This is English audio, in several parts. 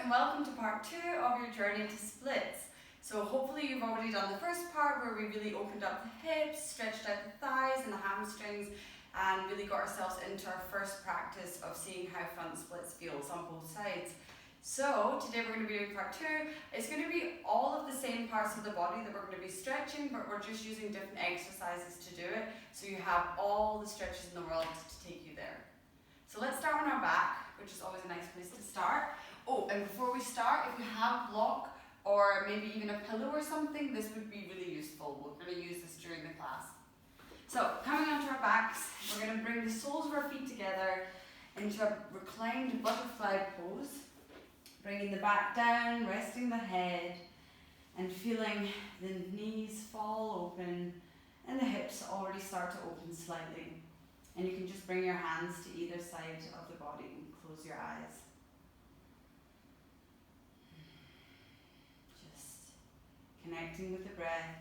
and welcome to part 2 of your journey to splits. So hopefully you've already done the first part where we really opened up the hips, stretched out the thighs and the hamstrings, and really got ourselves into our first practice of seeing how front splits feels on both sides. So today we're going to be doing part 2. It's going to be all of the same parts of the body that we're going to be stretching, but we're just using different exercises to do it, so you have all the stretches in the world to take you there. So let's start on our back, which is always a nice place to start. Oh, and before we start, if you have a block or maybe even a pillow or something, this would be really useful. We're going to use this during the class. So coming onto our backs, we're going to bring the soles of our feet together into a reclined butterfly pose, bringing the back down, resting the head, and feeling the knees fall open and the hips already start to open slightly. And you can just bring your hands to either side of the body and close your eyes. Just connecting with the breath.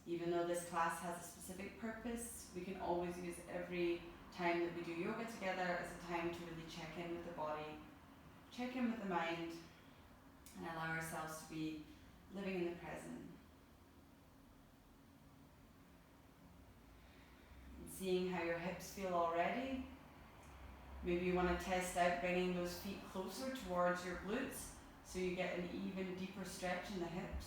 Even though this class has a specific purpose, we can always use every time that we do yoga together as a time to really check in with the body, check in with the mind, and allow ourselves to be living in the present. Seeing how your hips feel already. Maybe you want to test out bringing those feet closer towards your glutes so you get an even deeper stretch in the hips.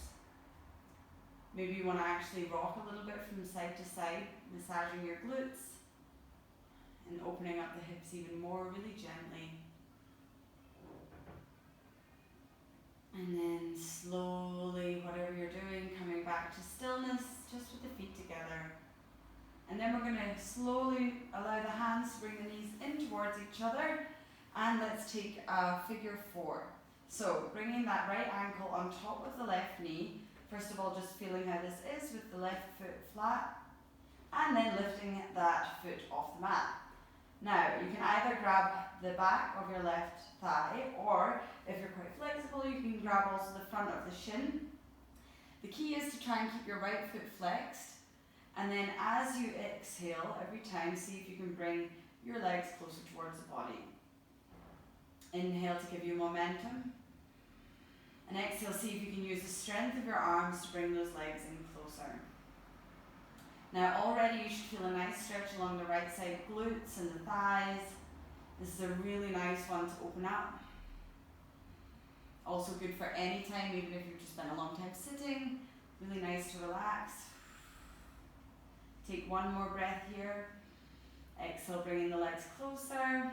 Maybe you want to actually rock a little bit from side to side, massaging your glutes and opening up the hips even more, really gently. And then slowly, whatever you're doing, coming back to stillness, just with the feet together. And then we're going to slowly allow the hands to bring the knees in towards each other. And let's take a figure 4. So bringing that right ankle on top of the left knee. First of all, just feeling how this is with the left foot flat. And then lifting that foot off the mat. Now, you can either grab the back of your left thigh, or if you're quite flexible, you can grab also the front of the shin. The key is to try and keep your right foot flexed. And then as you exhale, every time, see if you can bring your legs closer towards the body. Inhale to give you momentum. And exhale, see if you can use the strength of your arms to bring those legs in closer. Now already you should feel a nice stretch along the right side glutes and the thighs. This is a really nice one to open up. Also good for any time, even if you've just spent a long time sitting. Really nice to relax. Take one more breath here. Exhale, bringing the legs closer.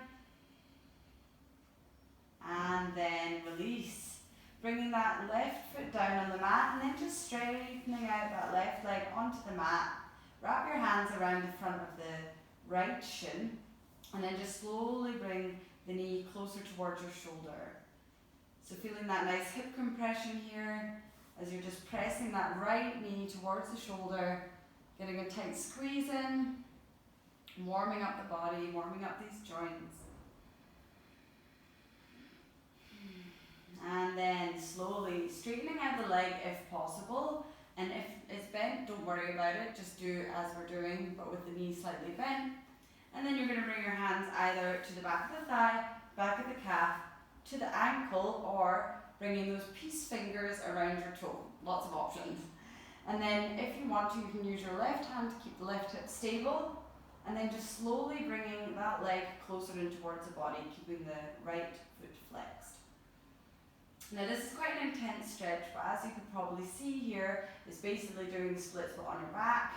And then release. Bringing that left foot down on the mat and then just straightening out that left leg onto the mat. Wrap your hands around the front of the right shin and then just slowly bring the knee closer towards your shoulder. So feeling that nice hip compression here as you're just pressing that right knee towards the shoulder. Getting a tight squeeze in, warming up the body, warming up these joints. And then slowly straightening out the leg if possible. And if it's bent, don't worry about it. Just do as we're doing, but with the knee slightly bent. And then you're going to bring your hands either to the back of the thigh, back of the calf, to the ankle, or bringing those peace fingers around your toe. Lots of options. And then if you want to, you can use your left hand to keep the left hip stable. And then just slowly bringing that leg closer in towards the body, keeping the right foot flexed. Now this is quite an intense stretch, but as you could probably see here, it's basically doing the splits but on your back.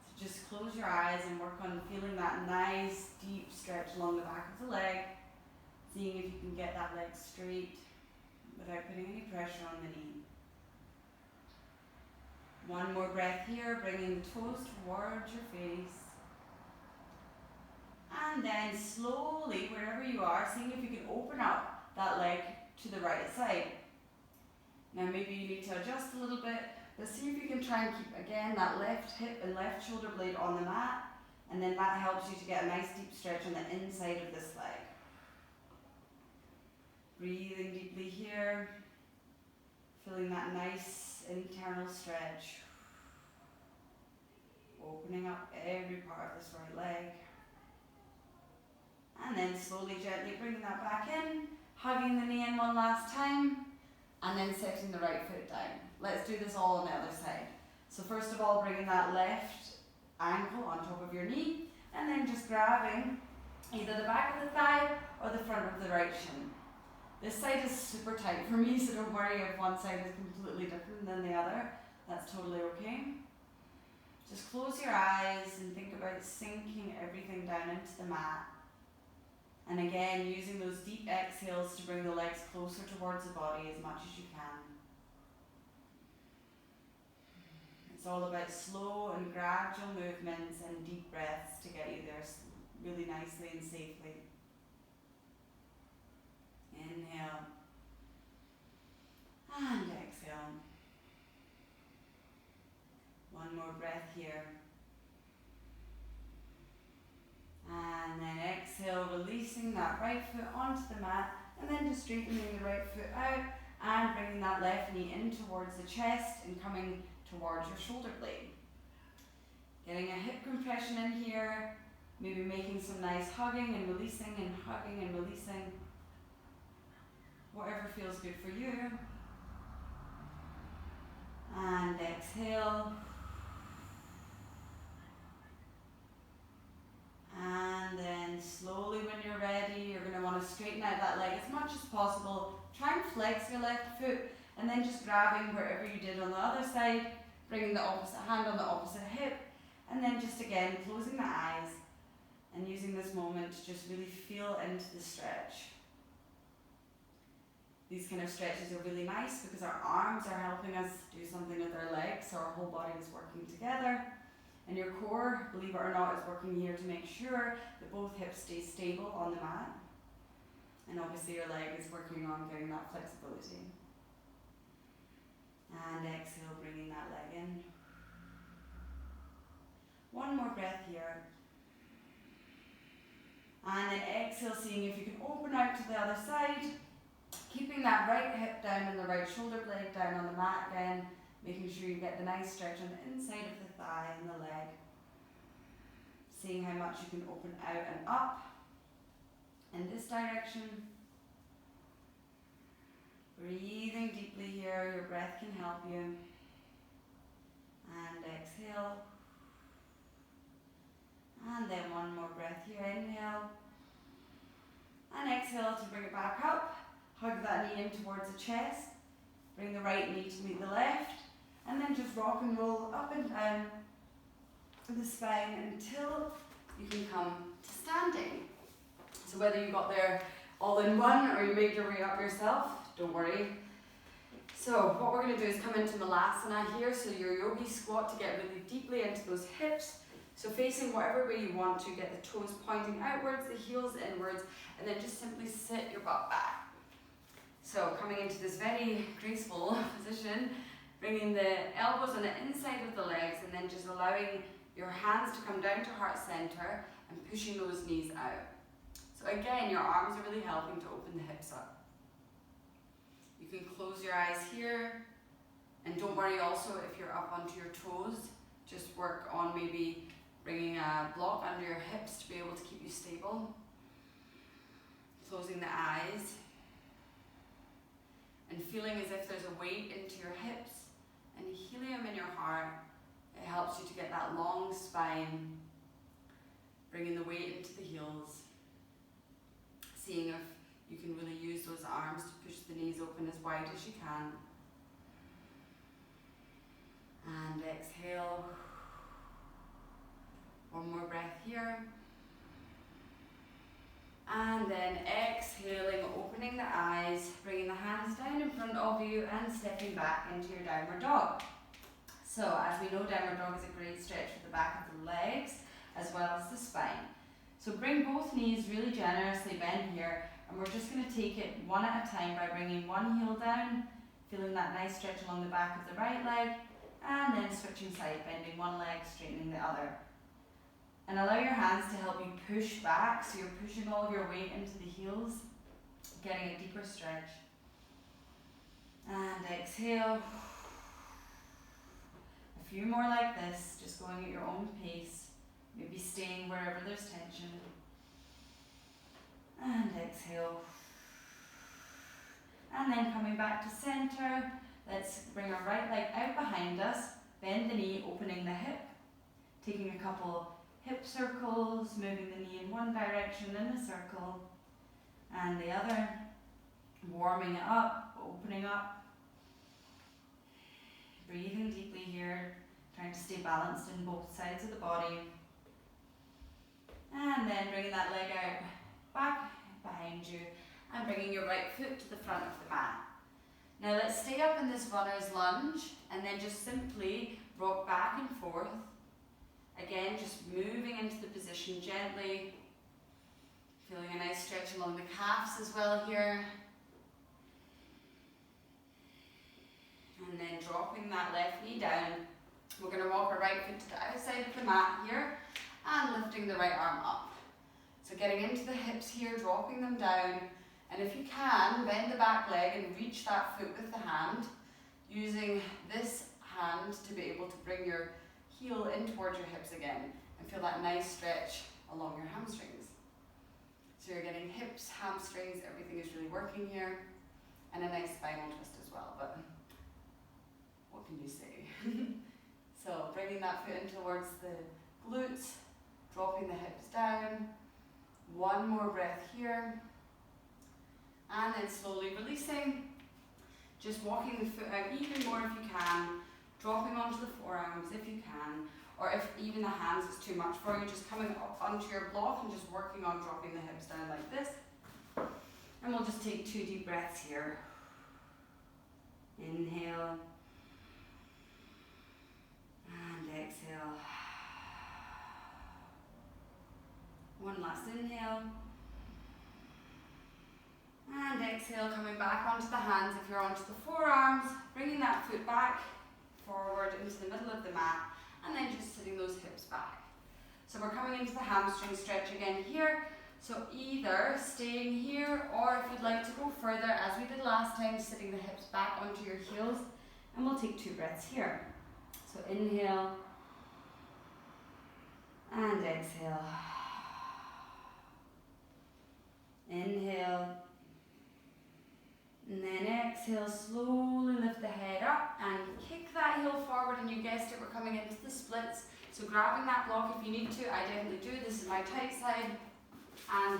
So just close your eyes and work on feeling that nice deep stretch along the back of the leg. Seeing if you can get that leg straight without putting any pressure on the knee. One more breath here, bringing the toes towards your face. And then slowly, wherever you are, seeing if you can open up that leg to the right side. Now maybe you need to adjust a little bit, but see if you can try and keep, again, that left hip and left shoulder blade on the mat, and then that helps you to get a nice deep stretch on the inside of this leg. Breathing deeply here, feeling that nice internal stretch. Opening up every part of this right leg. And then slowly, gently bringing that back in, hugging the knee in one last time, and then setting the right foot down. Let's do this all on the other side. So first of all, bringing that left ankle on top of your knee, and then just grabbing either the back of the thigh or the front of the right shin. This side is super tight for me, so don't worry if one side is completely different than the other. That's totally okay. Just close your eyes and think about sinking everything down into the mat. And again, using those deep exhales to bring the legs closer towards the body as much as you can. It's all about slow and gradual movements and deep breaths to get you there really nicely and safely. Inhale. And exhale. One more breath here. And then exhale, releasing that right foot onto the mat, and then just straightening the right foot out and bringing that left knee in towards the chest and coming towards your shoulder blade. Getting a hip compression in here, maybe making some nice hugging and releasing and hugging and releasing. Whatever feels good for you. And exhale. And then slowly when you're ready, you're going to want to straighten out that leg as much as possible. Try and flex your left foot and then just grabbing wherever you did on the other side, bringing the opposite hand on the opposite hip, and then just again closing the eyes and using this moment to just really feel into the stretch. These kind of stretches are really nice because our arms are helping us do something with our legs, so our whole body is working together. And your core, believe it or not, is working here to make sure that both hips stay stable on the mat. And obviously your leg is working on getting that flexibility. And exhale, bringing that leg in. One more breath here. And then exhale, seeing if you can open out to the other side. Keeping that right hip down and the right shoulder blade down on the mat again. Making sure you get the nice stretch on the inside of the thigh and the leg. Seeing how much you can open out and up in this direction. Breathing deeply here, your breath can help you. And exhale. And then one more breath here, inhale. And exhale to bring it back up. Hug that knee in towards the chest. Bring the right knee to meet the left. And then just rock and roll up and down the spine until you can come to standing. So whether you got there all in one or you made your way up yourself, don't worry. So what we're going to do is come into Malasana here, so your yogi squat to get really deeply into those hips. So facing whatever way you want to, get the toes pointing outwards, the heels inwards, and then just simply sit your butt back. So coming into this very graceful position, bringing the elbows on the inside of the legs and then just allowing your hands to come down to heart center and pushing those knees out. So again, your arms are really helping to open the hips up. You can close your eyes here, and don't worry also if you're up onto your toes, just work on maybe bringing a block under your hips to be able to keep you stable. Closing the eyes and feeling as if there's a weight into your hips and helium in your heart. It helps you to get that long spine, bringing the weight into the heels, seeing if you can really use those arms to push the knees open as wide as you can. And exhale. One more breath here. And then exhaling, opening the eyes, bringing the hands down in front of you and stepping back into your downward dog. So as we know, downward dog is a great stretch for the back of the legs as well as the spine. So bring both knees really generously, bend here, and we're just going to take it one at a time by bringing one heel down, feeling that nice stretch along the back of the right leg, and then switching side, bending one leg, straightening the other. And allow your hands to help you push back, so you're pushing all of your weight into the heels, getting a deeper stretch. And exhale. A few more like this, just going at your own pace, maybe staying wherever there's tension. exhale. And then coming back to center, let's bring our right leg out behind us, bend the knee, opening the hip, taking a couple hip circles, moving the knee in one direction in a circle and the other, warming it up, opening up, breathing deeply here, trying to stay balanced in both sides of the body, and then bringing that leg out back behind you and bringing your right foot to the front of the mat. Now let's stay up in this runner's lunge and then just simply rock back and forth. Again, just moving into the position gently, feeling a nice stretch along the calves as well here. And then dropping that left knee down. We're going to walk our right foot to the outside of the mat here and lifting the right arm up. So getting into the hips here, dropping them down. And if you can, bend the back leg and reach that foot with the hand, using this hand to be able to bring your heel in towards your hips again and feel that nice stretch along your hamstrings. So you're getting hips, hamstrings, everything is really working here, and a nice spinal twist as well, but what can you say? So bringing that foot in towards the glutes, dropping the hips down, one more breath here, and then slowly releasing, just walking the foot out even more if you can, dropping onto the forearms if you can, or if even the hands is too much for you, just coming up onto your block and just working on dropping the hips down like this. And we'll just take 2 deep breaths here. Inhale. And exhale. One last inhale. And exhale, coming back onto the hands if you're onto the forearms, bringing that foot back forward into the middle of the mat, and then just sitting those hips back. So we're coming into the hamstring stretch again here. So either staying here, or if you'd like to go further, as we did last time, sitting the hips back onto your heels, and we'll take 2 breaths here. So inhale, and exhale. Inhale, and then exhale, slowly lift the head up and kick that heel forward, and you guessed it, we're coming into the splits. So grabbing that block if you need to, I definitely do. This is my tight side, and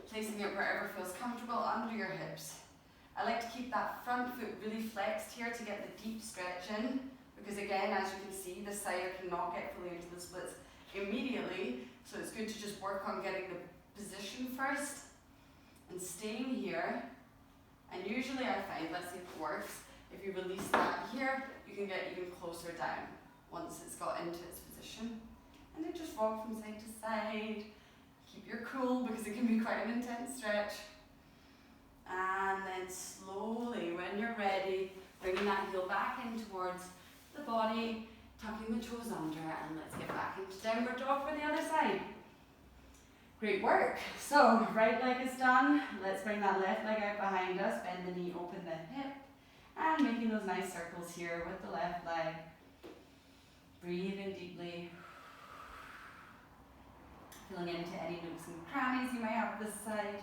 placing it wherever feels comfortable under your hips. I like to keep that front foot really flexed here to get the deep stretch in, because again, as you can see, this side cannot get fully into the splits immediately, so it's good to just work on getting the position first and staying here. And usually I find, let's see if it works, if you release that here, you can get even closer down once it's got into its position. And then just rock from side to side. Keep your cool, because it can be quite an intense stretch. And then slowly, when you're ready, bringing that heel back in towards the body, tucking the toes under, and let's get back into downward dog for the other side. Great work. So right leg is done. Let's bring that left leg out behind us, bend the knee, open the hip, and making those nice circles here with the left leg. Breathing deeply. Filling into any nooks and crannies you might have this side.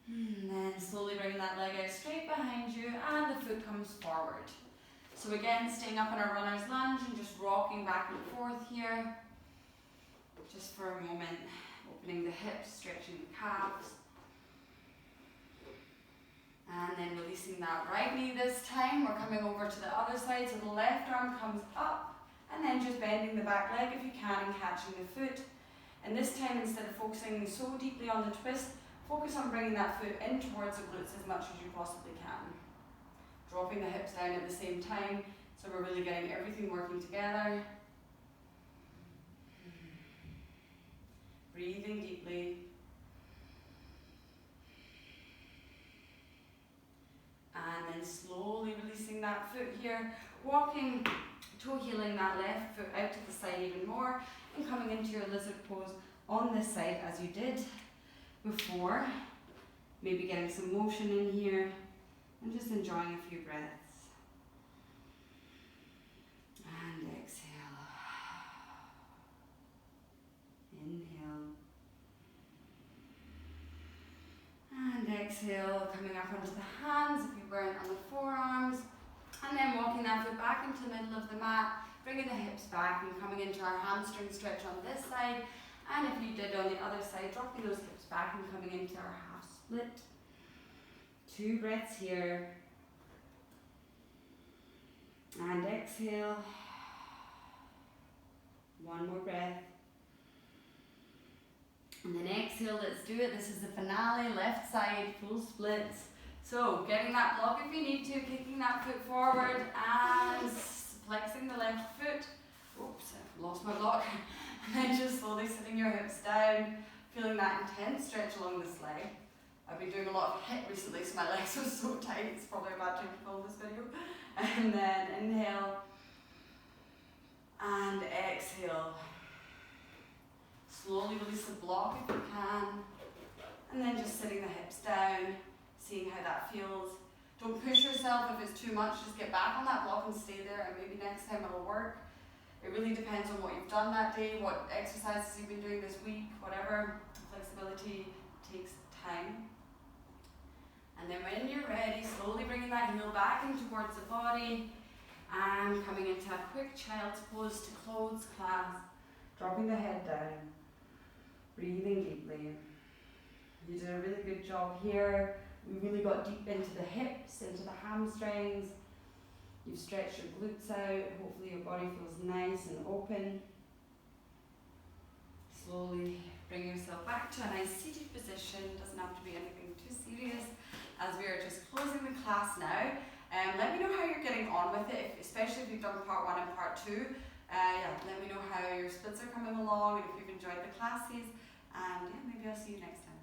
And then slowly bringing that leg out straight behind you, and the foot comes forward. So again, staying up in our runner's lunge and just rocking back and forth here. Just for a moment, opening the hips, stretching the calves. And then releasing that right knee this time. We're coming over to the other side, so the left arm comes up, and then just bending the back leg if you can and catching the foot. And this time, instead of focusing so deeply on the twist, focus on bringing that foot in towards the glutes as much as you possibly can. Dropping the hips down at the same time, so we're really getting everything working together. Breathing deeply. And then slowly releasing that foot here, walking, toe heeling that left foot out to the side even more, and coming into your lizard pose on this side as you did before. Maybe getting some motion in here, and just enjoying a few breaths. And exhale. Inhale. exhale, coming up onto the hands if you weren't on the forearms. And then walking that foot back into the middle of the mat, bringing the hips back and coming into our hamstring stretch on this side. And if you did on the other side, dropping those hips back and coming into our half split. 2 breaths here. And exhale. 1 more breath. And then exhale, let's do it. This is the finale, left side, full splits. So getting that block if you need to, kicking that foot forward and flexing the left foot. Oops, I've lost my block. And then just slowly sitting your hips down, feeling that intense stretch along this leg. I've been doing a lot of HIIT recently, so my legs are so tight. It's probably a bad time to film this video. And then inhale and exhale. Slowly release the block if you can. And then just sitting the hips down, seeing how that feels. Don't push yourself if it's too much, just get back on that block and stay there, and maybe next time it'll work. It really depends on what you've done that day, what exercises you've been doing this week, whatever. Flexibility takes time. And then when you're ready, slowly bringing that heel back in towards the body and coming into a quick child's pose to close class. Dropping the head down, breathing deeply. You did a really good job here. We really got deep into the hips, into the hamstrings. You've stretched your glutes out. Hopefully your body feels nice and open. Slowly bring yourself back to a nice seated position. Doesn't have to be anything too serious as we are just closing the class now. Let me know how you're getting on with it, especially if you've done part 1 and part 2. Let me know how your splits are coming along and if you've enjoyed the classes. And maybe I'll see you next time.